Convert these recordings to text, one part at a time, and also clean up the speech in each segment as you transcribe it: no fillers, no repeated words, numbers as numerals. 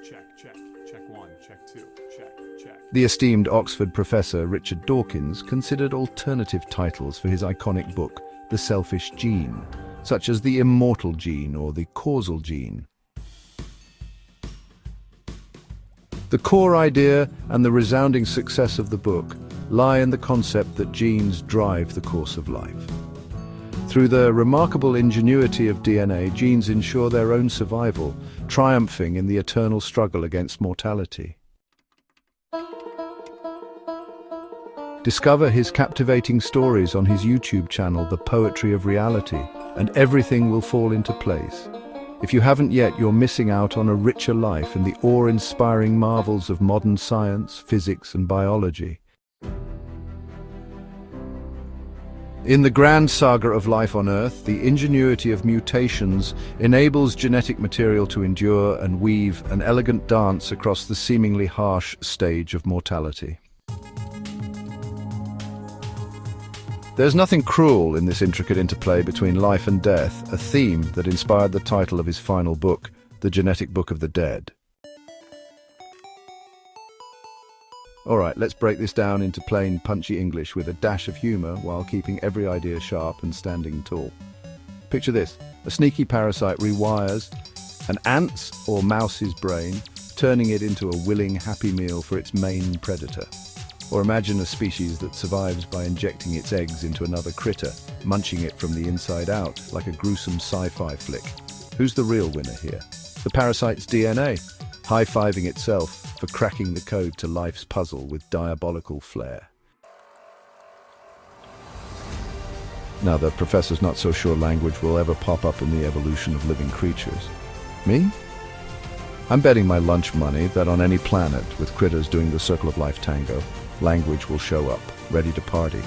Check one, check two, check. The esteemed Oxford professor Richard Dawkins considered alternative titles for his iconic book, The Selfish Gene, such as the immortal gene or the causal gene. The core idea and the resounding success of the book lie in the concept that genes drive the course of life. Through the remarkable ingenuity of DNA, genes ensure their own survival, triumphing in the eternal struggle against mortality. Discover his captivating stories on his YouTube channel, The Poetry of Reality, and everything will fall into place. If you haven't yet, you're missing out on a richer life in the awe-inspiring marvels of modern science, physics, and biology. In the grand saga of life on Earth, the ingenuity of mutations enables genetic material to endure and weave an elegant dance across the seemingly harsh stage of mortality. There's nothing cruel in this intricate interplay between life and death, a theme that inspired the title of his final book, The Genetic Book of the Dead. Alright, let's break this down into plain, punchy English with a dash of humour while keeping every idea sharp and standing tall. Picture this: a sneaky parasite rewires an ant's or mouse's brain, turning it into a willing, happy meal for its main predator. Or imagine a species that survives by injecting its eggs into another critter, munching it from the inside out, like a gruesome sci-fi flick. Who's the real winner here? The parasite's DNA, high-fiving itself for cracking the code to life's puzzle with diabolical flair. Now, the professor's not so sure language will ever pop up in the evolution of living creatures. Me? I'm betting my lunch money that on any planet with critters doing the circle of life tango, language will show up, ready to party.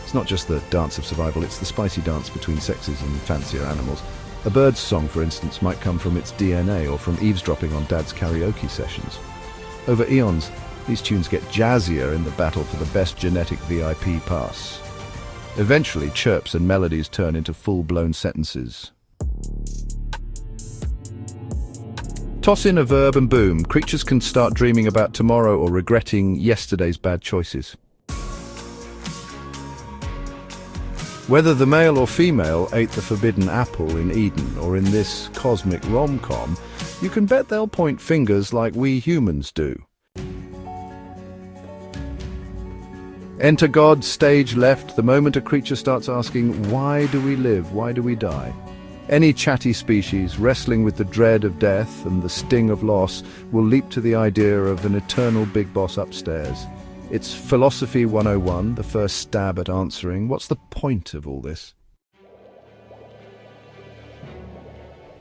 It's not just the dance of survival, it's the spicy dance between sexes and fancier animals. A bird's song, for instance, might come from its DNA or from eavesdropping on Dad's karaoke sessions. Over eons, these tunes get jazzier in the battle for the best genetic VIP pass. Eventually, chirps and melodies turn into full-blown sentences. Toss in a verb and boom, creatures can start dreaming about tomorrow or regretting yesterday's bad choices. Whether the male or female ate the forbidden apple in Eden or in this cosmic rom-com, you can bet they'll point fingers like we humans do. Enter God, stage left, the moment a creature starts asking, why do we live, why do we die? Any chatty species, wrestling with the dread of death and the sting of loss, will leap to the idea of an eternal big boss upstairs. It's Philosophy 101, the first stab at answering, what's the point of all this?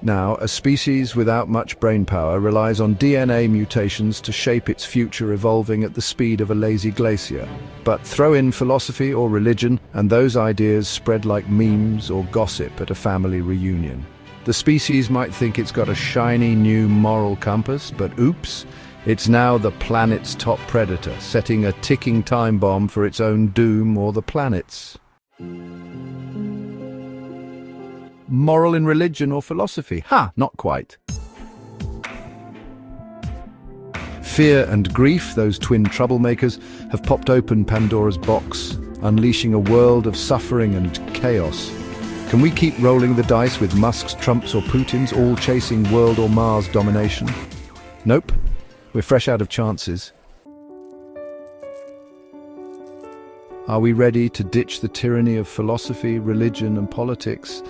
Now, a species without much brainpower relies on DNA mutations to shape its future, evolving at the speed of a lazy glacier. But throw in philosophy or religion, and those ideas spread like memes or gossip at a family reunion. The species might think it's got a shiny new moral compass, but oops, it's now the planet's top predator, setting a ticking time bomb for its own doom or the planet's. Moral in religion or philosophy? Ha! Not quite. Fear and grief, those twin troublemakers, have popped open Pandora's box, unleashing a world of suffering and chaos. Can we keep rolling the dice with Musk's, Trump's or Putin's, all chasing world or Mars domination? Nope. We're fresh out of chances. Are we ready to ditch the tyranny of philosophy, religion and politics?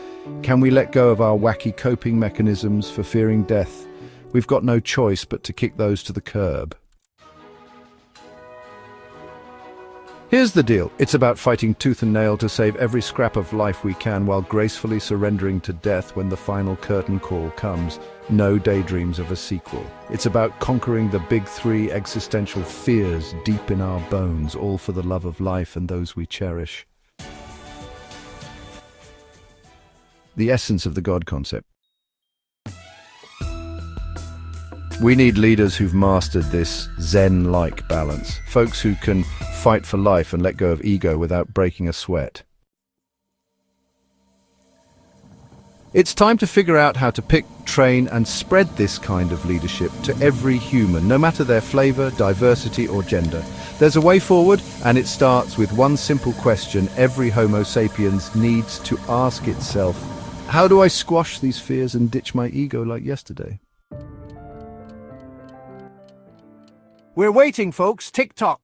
Can we let go of our wacky coping mechanisms for fearing death? We've got no choice but to kick those to the curb. Here's the deal. It's about fighting tooth and nail to save every scrap of life we can while gracefully surrendering to death when the final curtain call comes. No daydreams of a sequel. It's about conquering the big three existential fears deep in our bones, all for the love of life and those we cherish. The essence of the God concept. We need leaders who've mastered this Zen-like balance, folks who can fight for life and let go of ego without breaking a sweat. It's time to figure out how to pick, train, and spread this kind of leadership to every human, no matter their flavor, diversity, or gender. There's a way forward, and it starts with one simple question every Homo sapiens needs to ask itself. How do I squash these fears and ditch my ego like yesterday? We're waiting, folks. Tick-tock.